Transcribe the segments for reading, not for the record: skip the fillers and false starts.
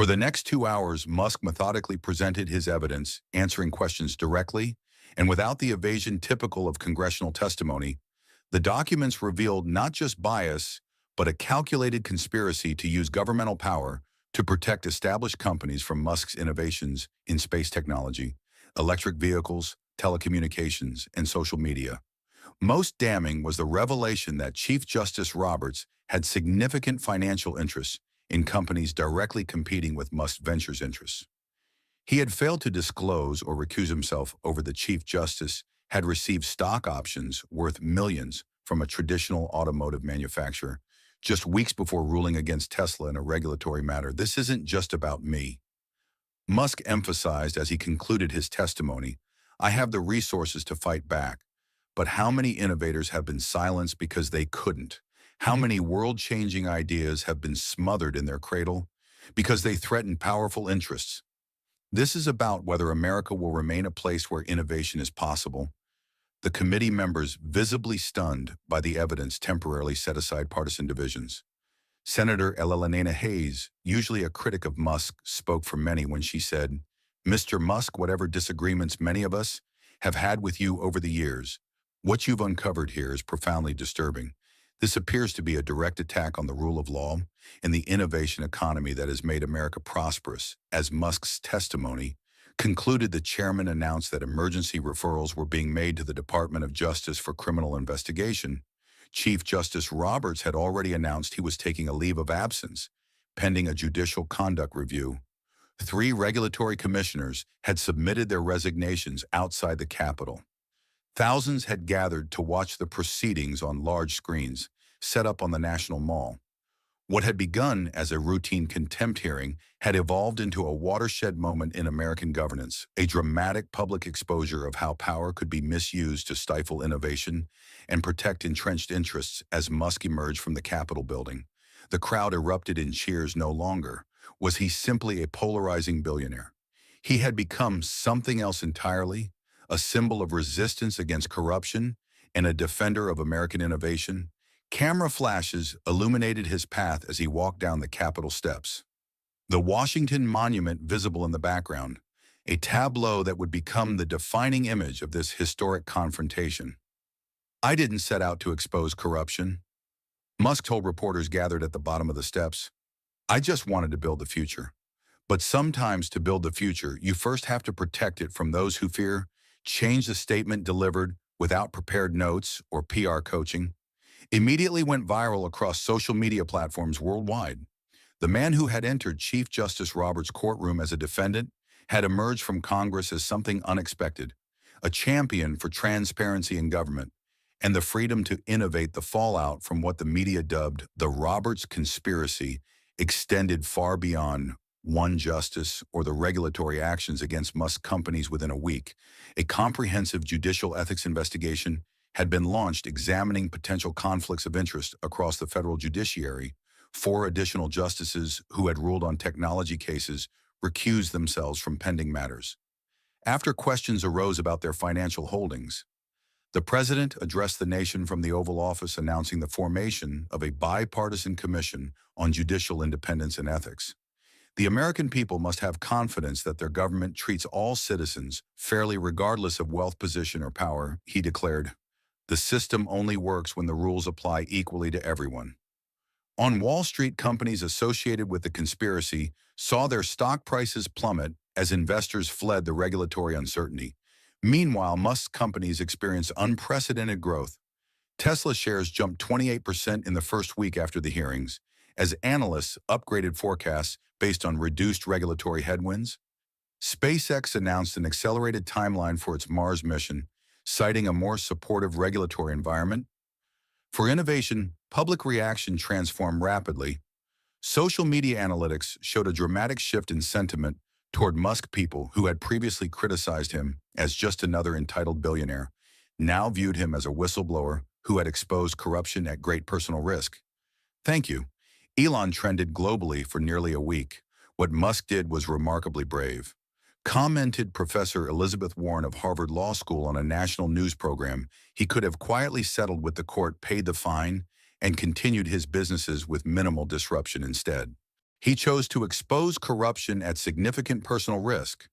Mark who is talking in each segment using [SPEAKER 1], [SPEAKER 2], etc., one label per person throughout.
[SPEAKER 1] For the next 2 hours, Musk methodically presented his evidence, answering questions directly and without the evasion typical of congressional testimony. The documents revealed not just bias, but a calculated conspiracy to use governmental power to protect established companies from Musk's innovations in space technology, electric vehicles, telecommunications, and social media. Most damning was the revelation that Chief Justice Roberts had significant financial interests in companies directly competing with Musk's ventures interests. He had failed to disclose or recuse himself over the Chief Justice had received stock options worth millions from a traditional automotive manufacturer just weeks before ruling against Tesla in a regulatory matter. "This isn't just about me," Musk emphasized as he concluded his testimony. "I have the resources to fight back. But how many innovators have been silenced because they couldn't? How many world-changing ideas have been smothered in their cradle because they threatened powerful interests? This is about whether America will remain a place where innovation is possible." The committee members, visibly stunned by the evidence, temporarily set aside partisan divisions. Senator Elena Hayes, usually a critic of Musk, spoke for many when she said, "Mr. Musk, whatever disagreements many of us have had with you over the years, what you've uncovered here is profoundly disturbing. This appears to be a direct attack on the rule of law and the innovation economy that has made America prosperous." As Musk's testimony concluded, the chairman announced that emergency referrals were being made to the Department of Justice for criminal investigation. Chief Justice Roberts had already announced he was taking a leave of absence, pending a judicial conduct review. 3 regulatory commissioners had submitted their resignations outside the Capitol. Thousands had gathered to watch the proceedings on large screens set up on the National Mall. What had begun as a routine contempt hearing had evolved into a watershed moment in American governance, a dramatic public exposure of how power could be misused to stifle innovation and protect entrenched interests. As Musk emerged from the Capitol building, the crowd erupted in cheers. No longer was he simply a polarizing billionaire. He had become something else entirely, a symbol of resistance against corruption and a defender of American innovation. Camera flashes illuminated his path as he walked down the Capitol steps. The Washington Monument visible in the background, a tableau that would become the defining image of this historic confrontation. "I didn't set out to expose corruption," Musk told reporters gathered at the bottom of the steps. "I just wanted to build the future. But sometimes to build the future, you first have to protect it from those who fear." Change the statement delivered without prepared notes or PR coaching immediately went viral across social media platforms worldwide. The man who had entered Chief Justice Roberts' courtroom as a defendant had emerged from Congress as something unexpected, a champion for transparency in government and the freedom to innovate. The fallout from what the media dubbed the Roberts conspiracy extended far beyond one justice or the regulatory actions against Musk companies. Within a week, a comprehensive judicial ethics investigation had been launched examining potential conflicts of interest across the federal judiciary. 4 additional justices who had ruled on technology cases recused themselves from pending matters. After questions arose about their financial holdings, the president addressed the nation from the Oval Office, announcing the formation of a bipartisan commission on judicial independence and ethics. "The American people must have confidence that their government treats all citizens fairly regardless of wealth, position, or power," he declared. "The system only works when the rules apply equally to everyone." On Wall Street, companies associated with the conspiracy saw their stock prices plummet as investors fled the regulatory uncertainty. Meanwhile, Musk's companies experienced unprecedented growth. Tesla shares jumped 28% in the first week after the hearings, as analysts upgraded forecasts based on reduced regulatory headwinds. SpaceX announced an accelerated timeline for its Mars mission, citing a more supportive regulatory environment. For innovation, public reaction transformed rapidly. Social media analytics showed a dramatic shift in sentiment toward Musk. People who had previously criticized him as just another entitled billionaire now viewed him as a whistleblower who had exposed corruption at great personal risk. "Thank you." Elon trended globally for nearly a week. "What Musk did was remarkably brave," commented Professor Elizabeth Warren of Harvard Law School on a national news program. "He could have quietly settled with the court, paid the fine, and continued his businesses with minimal disruption instead. He chose to expose corruption at significant personal risk.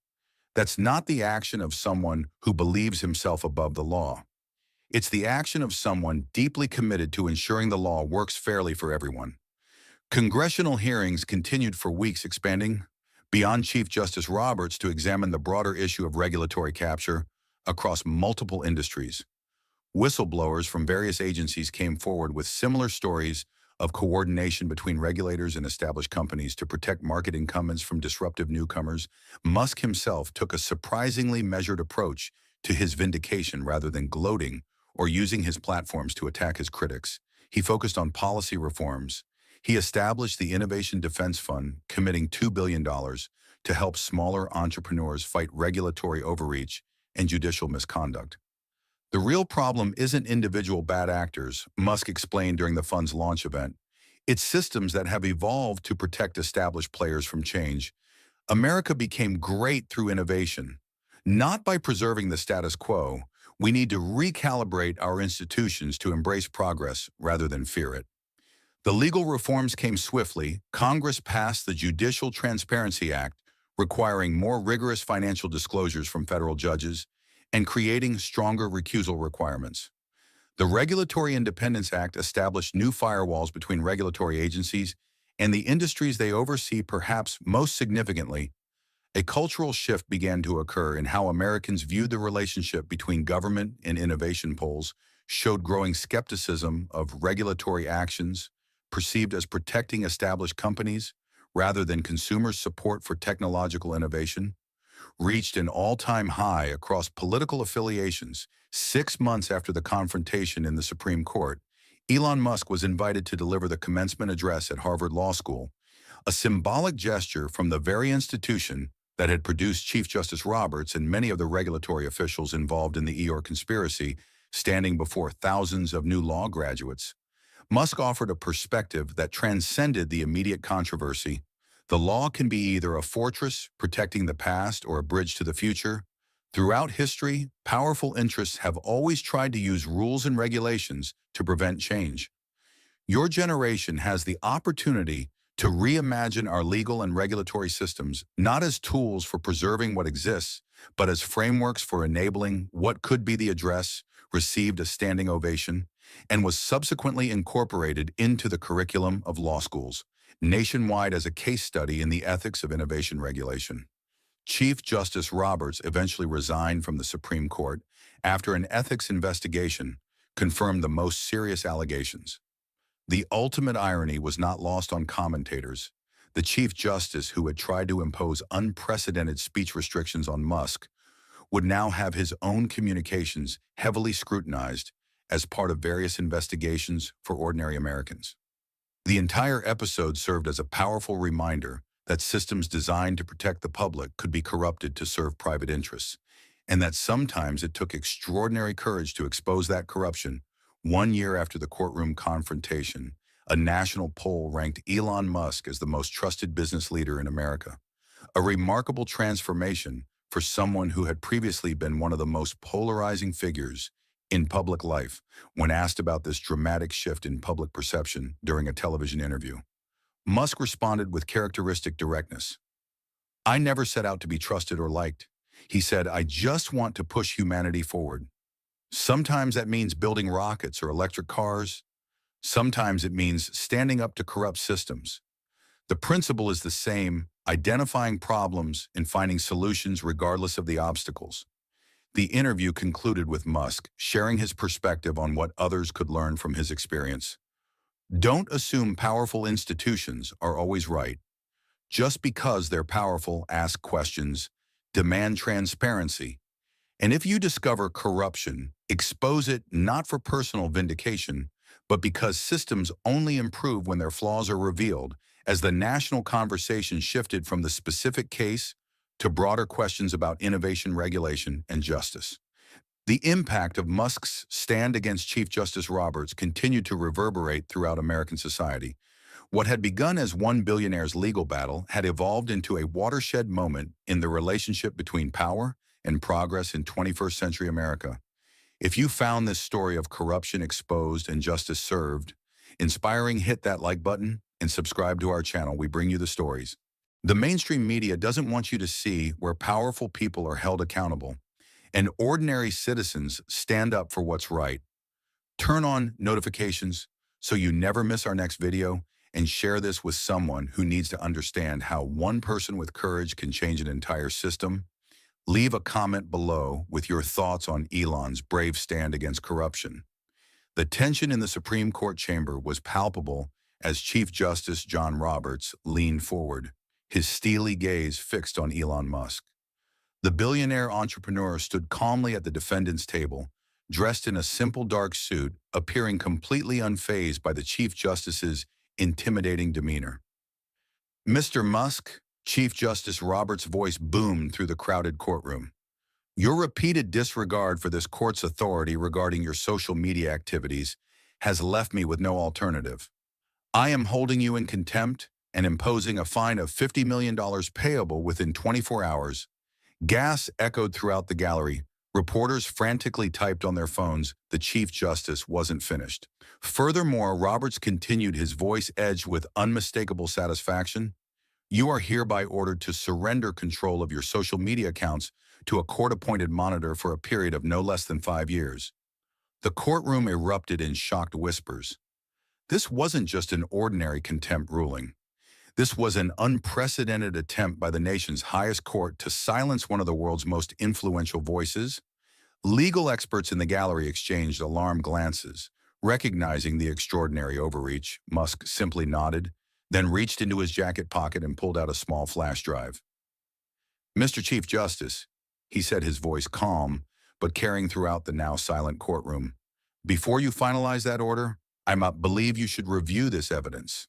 [SPEAKER 1] That's not the action of someone who believes himself above the law. It's the action of someone deeply committed to ensuring the law works fairly for everyone. Congressional hearings continued for weeks, expanding beyond Chief Justice Roberts to examine the broader issue of regulatory capture across multiple industries. Whistleblowers from various agencies came forward with similar stories of coordination between regulators and established companies to protect market incumbents from disruptive newcomers. Musk himself took a surprisingly measured approach to his vindication rather than gloating or using his platforms to attack his critics. He focused on policy reforms. He established the Innovation Defense Fund, committing $2 billion to help smaller entrepreneurs fight regulatory overreach and judicial misconduct. The real problem isn't individual bad actors, Musk explained during the fund's launch event. It's systems that have evolved to protect established players from change. America became great through innovation. Not by preserving the status quo, we need to recalibrate our institutions to embrace progress rather than fear it. The legal reforms came swiftly. Congress passed the Judicial Transparency Act, requiring more rigorous financial disclosures from federal judges and creating stronger recusal requirements. The Regulatory Independence Act established new firewalls between regulatory agencies and the industries they oversee. Perhaps most significantly, a cultural shift began to occur in how Americans viewed the relationship between government and innovation. Polls showed growing skepticism of regulatory actions perceived as protecting established companies rather than consumers' support for technological innovation reached an all-time high across political affiliations. 6 months after the confrontation in the Supreme Court, Elon Musk was invited to deliver the commencement address at Harvard Law School, a symbolic gesture from the very institution that had produced Chief Justice Roberts and many of the regulatory officials involved in the Eeyore conspiracy, standing before thousands of new law graduates. Musk offered a perspective that transcended the immediate controversy. The law can be either a fortress protecting the past or a bridge to the future. Throughout history, powerful interests have always tried to use rules and regulations to prevent change. Your generation has the opportunity to reimagine our legal and regulatory systems, not as tools for preserving what exists, but as frameworks for enabling what could be. The address received a standing ovation and was subsequently incorporated into the curriculum of law schools nationwide as a case study in the ethics of innovation regulation. Chief Justice Roberts eventually resigned from the Supreme Court after an ethics investigation confirmed the most serious allegations. The ultimate irony was not lost on commentators. The Chief Justice, who had tried to impose unprecedented speech restrictions on Musk, would now have his own communications heavily scrutinized as part of various investigations for ordinary Americans. The entire episode served as a powerful reminder that systems designed to protect the public could be corrupted to serve private interests, and that sometimes it took extraordinary courage to expose that corruption. 1 year after the courtroom confrontation, a national poll ranked Elon Musk as the most trusted business leader in America, a remarkable transformation for someone who had previously been one of the most polarizing figures in public life. When asked about this dramatic shift in public perception during a television interview, Musk responded with characteristic directness. "I never set out to be trusted or liked." He said, "I just want to push humanity forward. Sometimes that means building rockets or electric cars. Sometimes it means standing up to corrupt systems. The principle is the same: identifying problems and finding solutions regardless of the obstacles." The interview concluded with Musk sharing his perspective on what others could learn from his experience. Don't assume powerful institutions are always right. Just because they're powerful, ask questions, demand transparency, and if you discover corruption, expose it not for personal vindication, but because systems only improve when their flaws are revealed. As the national conversation shifted from the specific case to broader questions about innovation, regulation, and justice, the impact of Musk's stand against Chief Justice Roberts continued to reverberate throughout American society. What had begun as one billionaire's legal battle had evolved into a watershed moment in the relationship between power and progress in 21st century America. If you found this story of corruption exposed and justice served inspiring, hit that like button and subscribe to our channel. We bring you the stories. The mainstream media doesn't want you to see where powerful people are held accountable and ordinary citizens stand up for what's right. Turn on notifications so you never miss our next video, and share this with someone who needs to understand how one person with courage can change an entire system. Leave a comment below with your thoughts on Elon's brave stand against corruption. The tension in the Supreme Court chamber was palpable as Chief Justice John Roberts leaned forward, his steely gaze fixed on Elon Musk. The billionaire entrepreneur stood calmly at the defendant's table, dressed in a simple dark suit, appearing completely unfazed by the Chief Justice's intimidating demeanor. "Mr. Musk," Chief Justice Roberts' voice boomed through the crowded courtroom, "your repeated disregard for this court's authority regarding your social media activities has left me with no alternative. I am holding you in contempt and imposing a fine of $50 million payable within 24 hours. Gas echoed throughout the gallery. Reporters frantically typed on their phones. The Chief Justice wasn't finished. Furthermore, Roberts continued, his voice edged with unmistakable satisfaction. "You are hereby ordered to surrender control of your social media accounts to a court-appointed monitor for a period of no less than 5 years. The courtroom erupted in shocked whispers. This wasn't just an ordinary contempt ruling. This was an unprecedented attempt by the nation's highest court to silence one of the world's most influential voices. Legal experts in the gallery exchanged alarmed glances. Recognizing the extraordinary overreach, Musk simply nodded, then reached into his jacket pocket and pulled out a small flash drive. "Mr. Chief Justice," he said, his voice calm, but carrying throughout the now silent courtroom, "before you finalize that order, I believe you should review this evidence."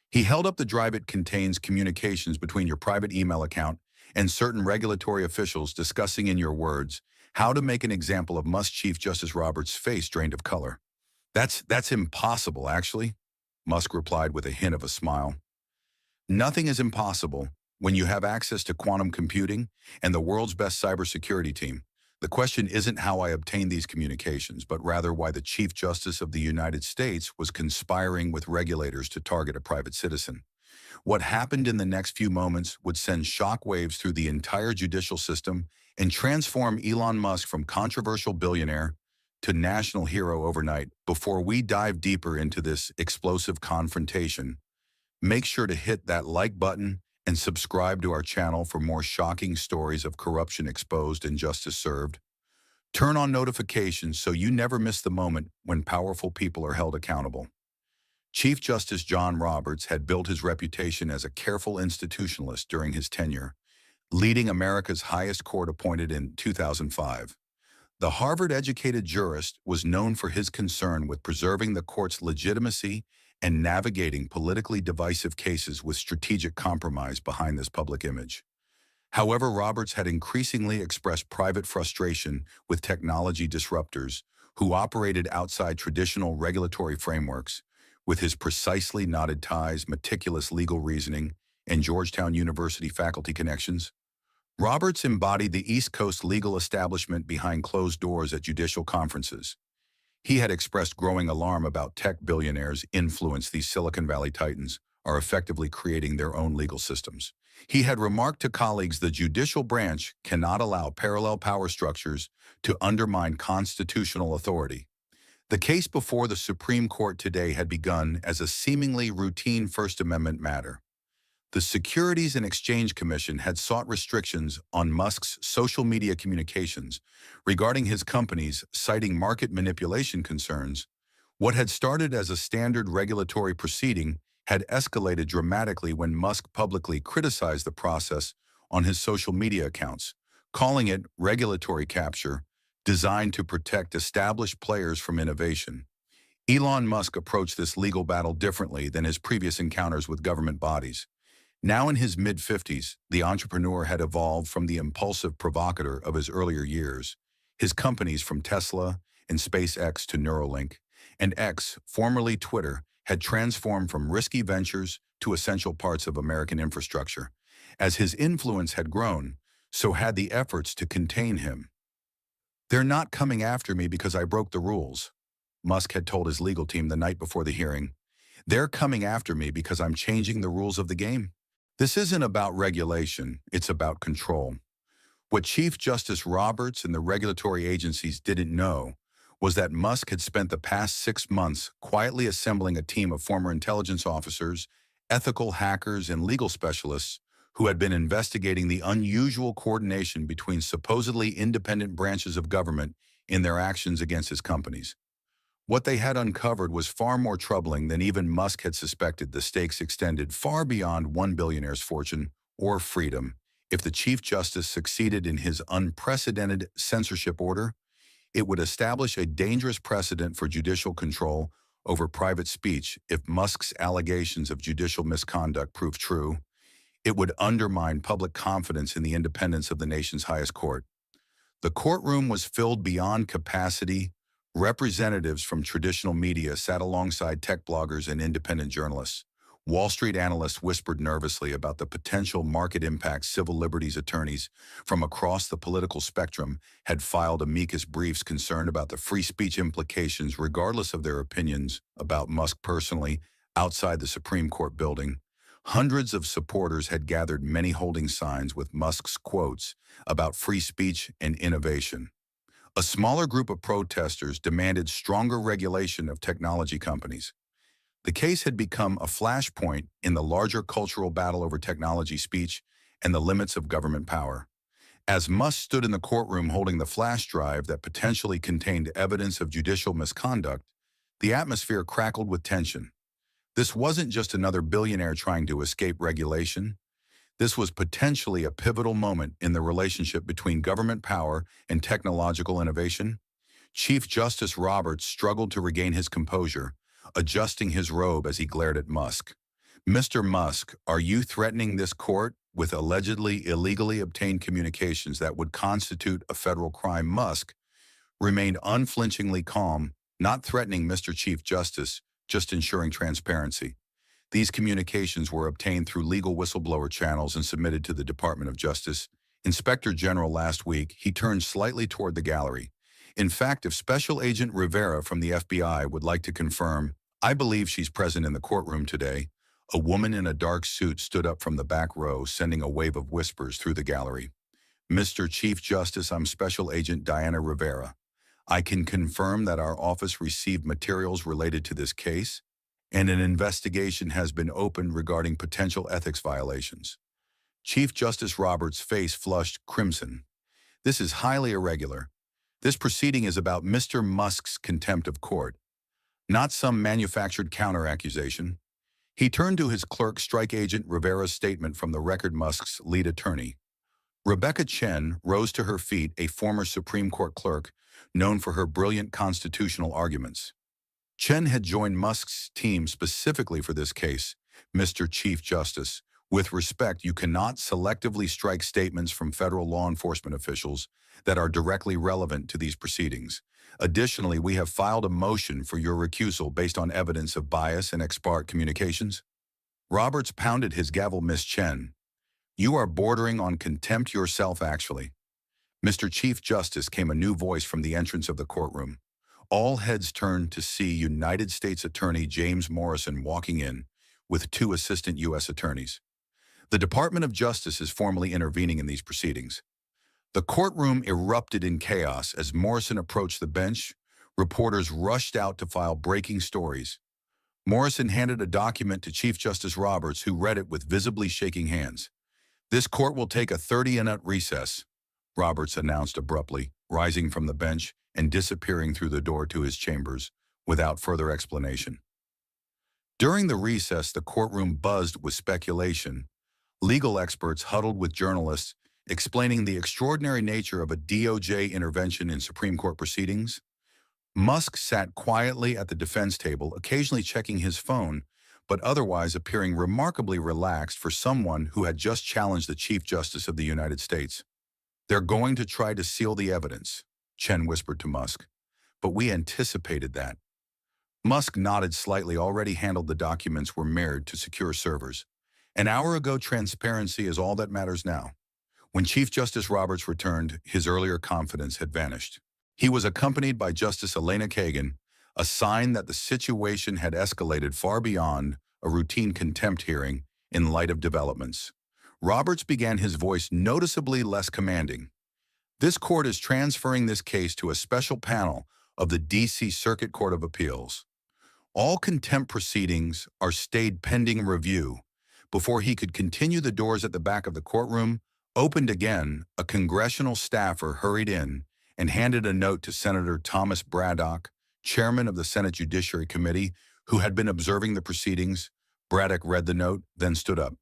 [SPEAKER 1] He held up the drive. "It contains communications between your private email account and certain regulatory officials discussing, in your words, how to make an example of Musk." Chief Justice Roberts' face drained of color. That's impossible, actually," Musk replied with a hint of a smile. "Nothing is impossible when you have access to quantum computing and the world's best cybersecurity team. The question isn't how I obtained these communications, but rather why the Chief Justice of the United States was conspiring with regulators to target a private citizen. What happened in the next few moments would send shockwaves through the entire judicial system and transform Elon Musk from controversial billionaire to national hero overnight. Before we dive deeper into this explosive confrontation, make sure to hit that like button and subscribe to our channel for more shocking stories of corruption exposed and justice served. Turn on notifications so you never miss the moment when powerful people are held accountable." Chief Justice John Roberts had built his reputation as a careful institutionalist during his tenure, leading America's highest court appointed in 2005. The Harvard-educated jurist was known for his concern with preserving the court's legitimacy and navigating politically divisive cases with strategic compromise behind this public image. However, Roberts had increasingly expressed private frustration with technology disruptors who operated outside traditional regulatory frameworks. With his precisely knotted ties, meticulous legal reasoning, and Georgetown University faculty connections, Roberts embodied the East Coast legal establishment behind closed doors at judicial conferences. He had expressed growing alarm about tech billionaires' influence. These Silicon Valley titans are effectively creating their own legal systems. He had remarked to colleagues, the judicial branch cannot allow parallel power structures to undermine constitutional authority. The case before the Supreme Court today had begun as a seemingly routine First Amendment matter. The Securities and Exchange Commission had sought restrictions on Musk's social media communications regarding his companies, citing market manipulation concerns. What had started as a standard regulatory proceeding had escalated dramatically when Musk publicly criticized the process on his social media accounts, calling it regulatory capture designed to protect established players from innovation. Elon Musk approached this legal battle differently than his previous encounters with government bodies. Now in his mid-50s, the entrepreneur had evolved from the impulsive provocateur of his earlier years. His companies, from Tesla and SpaceX to Neuralink and X, formerly Twitter, had transformed from risky ventures to essential parts of American infrastructure. As his influence had grown, so had the efforts to contain him. "They're not coming after me because I broke the rules," Musk had told his legal team the night before the hearing. They're coming after me because I'm changing the rules of the game. This isn't about regulation, it's about control. What Chief Justice Roberts and the regulatory agencies didn't know was that Musk had spent the past 6 months quietly assembling a team of former intelligence officers, ethical hackers, and legal specialists who had been investigating the unusual coordination between supposedly independent branches of government in their actions against his companies. What they had uncovered was far more troubling than even Musk had suspected. The stakes extended far beyond one billionaire's fortune or freedom. If the Chief Justice succeeded in his unprecedented censorship order, it would establish a dangerous precedent for judicial control over private speech. If Musk's allegations of judicial misconduct proved true, it would undermine public confidence in the independence of the nation's highest court. The courtroom was filled beyond capacity. Representatives from traditional media sat alongside tech bloggers and independent journalists. Wall Street analysts whispered nervously about the potential market impact. Civil liberties attorneys from across the political spectrum had filed amicus briefs concerned about the free speech implications, regardless of their opinions about Musk personally. Outside the Supreme Court building, hundreds of supporters had gathered, many holding signs with Musk's quotes about free speech and innovation. A smaller group of protesters demanded stronger regulation of technology companies. The case had become a flashpoint in the larger cultural battle over technology speech and the limits of government power. As Musk stood in the courtroom holding the flash drive that potentially contained evidence of judicial misconduct, the atmosphere crackled with tension. This wasn't just another billionaire trying to escape regulation. This was potentially a pivotal moment in the relationship between government power and technological innovation. Chief Justice Roberts struggled to regain his composure, adjusting his robe as he glared at Musk. "Mr. Musk, are you threatening this court with allegedly illegally obtained communications that would constitute a federal crime?" Musk remained unflinchingly calm, not threatening, Mr. Chief Justice, just ensuring transparency. These communications were obtained through legal whistleblower channels and submitted to the Department of Justice. Inspector General last week, he turned slightly toward the gallery. In fact, if Special Agent Rivera from the FBI would like to confirm, I believe she's present in the courtroom today. A woman in a dark suit stood up from the back row, sending a wave of whispers through the gallery. "Mr. Chief Justice, I'm Special Agent Diana Rivera. I can confirm that our office received materials related to this case, and an investigation has been opened regarding potential ethics violations." Chief Justice Roberts' face flushed crimson. "This is highly irregular. This proceeding is about Mr. Musk's contempt of court, not some manufactured counter-accusation." He turned to his clerk, Strike Agent Rivera's statement from the record. Musk's lead attorney, Rebecca Chen, rose to her feet, a former Supreme Court clerk known for her brilliant constitutional arguments. Chen had joined Musk's team specifically for this case. "Mr. Chief Justice, with respect, you cannot selectively strike statements from federal law enforcement officials that are directly relevant to these proceedings. Additionally, we have filed a motion for your recusal based on evidence of bias and ex parte communications." Roberts pounded his gavel. "Miss Chen, you are bordering on contempt yourself, actually." "Mr. Chief Justice," came a new voice from the entrance of the courtroom. All heads turned to see United States Attorney James Morrison walking in with two assistant U.S. attorneys. The Department of Justice is formally intervening in these proceedings. The courtroom erupted in chaos as Morrison approached the bench. Reporters rushed out to file breaking stories. Morrison handed a document to Chief Justice Roberts, who read it with visibly shaking hands. "This court will take a 30-minute recess," Roberts announced abruptly, rising from the bench and disappearing through the door to his chambers without further explanation. During the recess, the courtroom buzzed with speculation. Legal experts huddled with journalists, explaining the extraordinary nature of a DOJ intervention in Supreme Court proceedings. Musk sat quietly at the defense table, occasionally checking his phone, but otherwise appearing remarkably relaxed for someone who had just challenged the Chief Justice of the United States. "They're going to try to seal the evidence," Chen whispered to Musk. "But we anticipated that." Musk nodded slightly. "Already handled. The documents were mirrored to secure servers. An hour ago. Transparency is all that matters now." When Chief Justice Roberts returned, his earlier confidence had vanished. He was accompanied by Justice Elena Kagan, a sign that the situation had escalated far beyond a routine contempt hearing in light of developments. Roberts began his voice noticeably less commanding. This court is transferring this case to a special panel of the D.C. Circuit Court of Appeals. All contempt proceedings are stayed pending review. Before he could continue, the doors at the back of the courtroom opened again. A congressional staffer hurried in and handed a note to Senator Thomas Braddock, chairman of the Senate Judiciary Committee, who had been observing the proceedings. Braddock read the note, then stood up.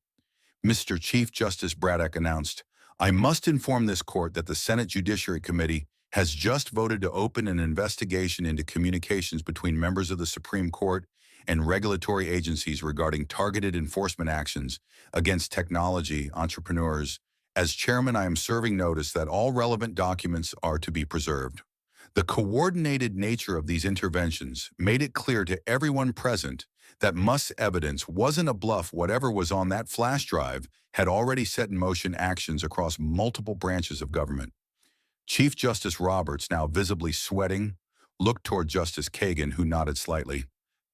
[SPEAKER 1] Mr. Chief Justice, Braddock announced, I must inform this court that the Senate Judiciary Committee has just voted to open an investigation into communications between members of the Supreme Court and regulatory agencies regarding targeted enforcement actions against technology entrepreneurs. As chairman, I am serving notice that all relevant documents are to be preserved. The coordinated nature of these interventions made it clear to everyone present that Musk's evidence wasn't a bluff. Whatever was on that flash drive had already set in motion actions across multiple branches of government. Chief Justice Roberts, now visibly sweating, looked toward Justice Kagan, who nodded slightly.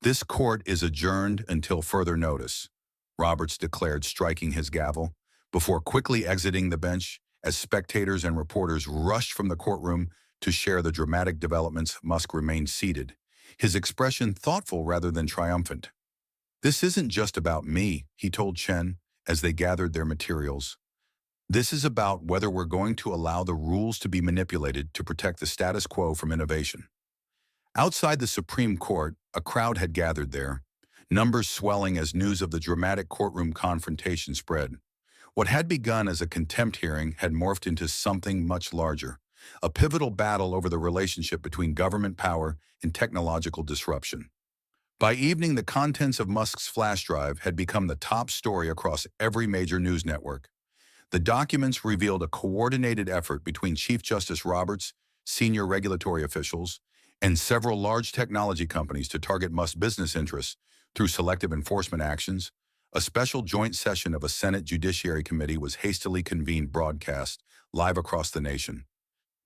[SPEAKER 1] This court is adjourned until further notice, Roberts declared, striking his gavel, before quickly exiting the bench as spectators and reporters rushed from the courtroom to share the dramatic developments. Musk remained seated, his expression thoughtful rather than triumphant. This isn't just about me, he told Chen as they gathered their materials. This is about whether we're going to allow the rules to be manipulated to protect the status quo from innovation. Outside the Supreme Court, a crowd had gathered there, numbers swelling as news of the dramatic courtroom confrontation spread. What had begun as a contempt hearing had morphed into something much larger, a pivotal battle over the relationship between government power and technological disruption. By evening, the contents of Musk's flash drive had become the top story across every major news network. The documents revealed a coordinated effort between Chief Justice Roberts, senior regulatory officials, and several large technology companies to target Musk's business interests through selective enforcement actions. A special joint session of a Senate Judiciary Committee was hastily convened, broadcast live across the nation.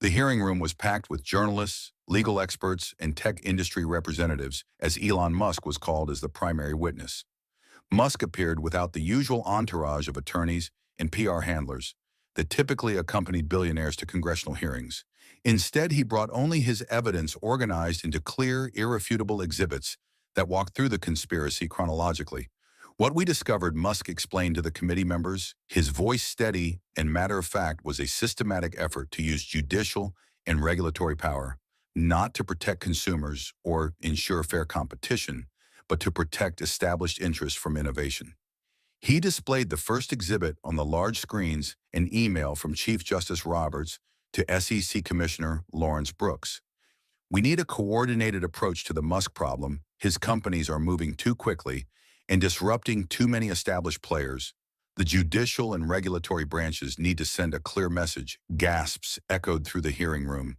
[SPEAKER 1] The hearing room was packed with journalists, legal experts, and tech industry representatives, as Elon Musk was called as the primary witness. Musk appeared without the usual entourage of attorneys and PR handlers that typically accompanied billionaires to congressional hearings. Instead, he brought only his evidence organized into clear, irrefutable exhibits that walked through the conspiracy chronologically. What we discovered, Musk explained to the committee members, his voice steady and matter-of-fact, was a systematic effort to use judicial and regulatory power, not to protect consumers or ensure fair competition, but to protect established interests from innovation. He displayed the first exhibit on the large screens, an email from Chief Justice Roberts to SEC Commissioner Lawrence Brooks. We need a coordinated approach to the Musk problem. His companies are moving too quickly and disrupting too many established players. The judicial and regulatory branches need to send a clear message. Gasps echoed through the hearing room.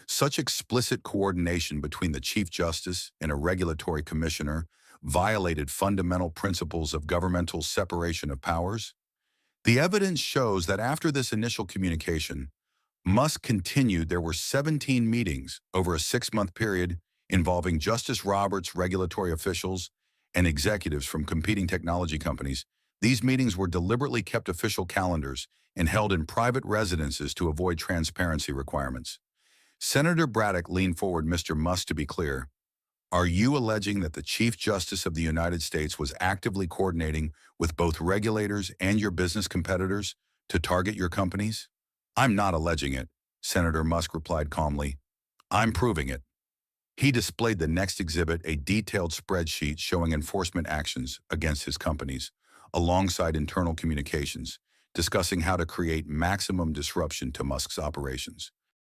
[SPEAKER 1] Such explicit coordination between the Chief Justice and a regulatory commissioner violated fundamental principles of governmental separation of powers. The evidence shows that after this initial communication, Musk continued. There were 17 meetings over a 6-month period involving Justice Roberts, regulatory officials, and executives from competing technology companies. These meetings were deliberately kept official calendars and held in private residences to avoid transparency requirements. Senator Braddock leaned forward. Mr. Musk, to be clear, are you alleging that the Chief Justice of the United States was actively coordinating with both regulators and your business competitors to target your companies? I'm not alleging it, Senator Musk replied calmly. I'm proving it. He displayed the next exhibit, a detailed spreadsheet showing enforcement actions against his companies, alongside internal communications, discussing how to create maximum disruption to Musk's operations.